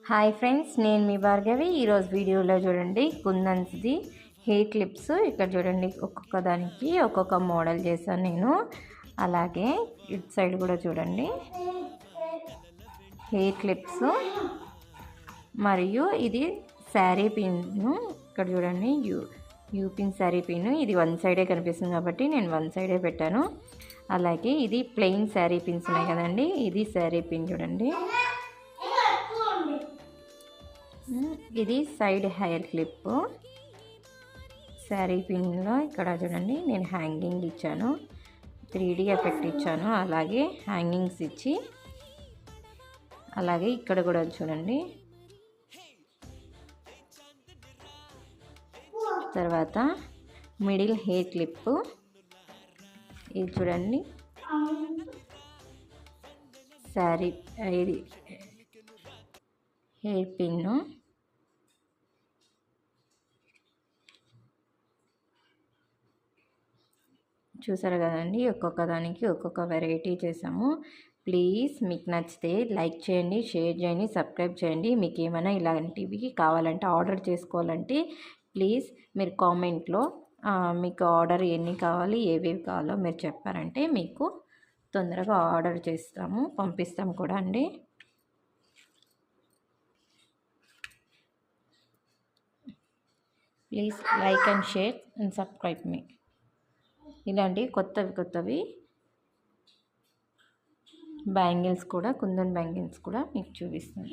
Hi friends, నేను మీ భార్గవి. ఈరోజు వీడియోలో చూడండి కుందన్స్ది హెయిర్ క్లిప్స్. ఇక్కడ చూడండి ఒక్కొక్క దానికి ఒక్కొక్క మోడల్ చేశాను నేను. అలాగే ఇటు సైడ్ కూడా చూడండి హెయిర్ క్లిప్స్. మరియు ఇది శారీ పిన్ను. ఇక్కడ చూడండి యూ పిన్ శారీ పిన్. ఇది వన్ సైడే కనిపిస్తుంది కాబట్టి నేను వన్ సైడే పెట్టాను. అలాగే ఇది ప్లెయిన్ శారీ పిన్స్ ఉన్నాయి కదండి, ఇది శారీ పిన్ చూడండి. ఇది సైడ్ హెయిర్ క్లిప్ శారీ పిన్లో. ఇక్కడ చూడండి నేను హ్యాంగింగ్ ఇచ్చాను, 3D ఎఫెక్ట్ ఇచ్చాను. అలాగే హ్యాంగింగ్స్ ఇచ్చి, అలాగే ఇక్కడ కూడా చూడండి. తర్వాత మిడిల్ హెయిర్ క్లిప్ ఇది చూడండి. శారీ ఇది హెయిర్ పిన్ను. చూసారు కదండి, ఒక్కొక్క దానికి ఒక్కొక్క వెరైటీ చేసాము. ప్లీజ్ మీకు నచ్చితే లైక్ చేయండి, షేర్ చేయండి, సబ్స్క్రైబ్ చేయండి. మీకు ఏమైనా ఇలాంటివి కావాలంటే, ఆర్డర్ చేసుకోవాలంటే ప్లీజ్ మీరు కామెంట్లో మీకు ఆర్డర్ ఎన్ని కావాలి, ఏవేవి కావాలో మీరు చెప్పారంటే మీకు తొందరగా ఆర్డర్ చేస్తాము, పంపిస్తాం కూడా అండి. Please like and share and subscribe మీ. ఇలాంటి కొత్తవి బ్యాంగిల్స్ కూడా, కుందన్ బ్యాంగిల్స్ కూడా మీకు చూపిస్తాను.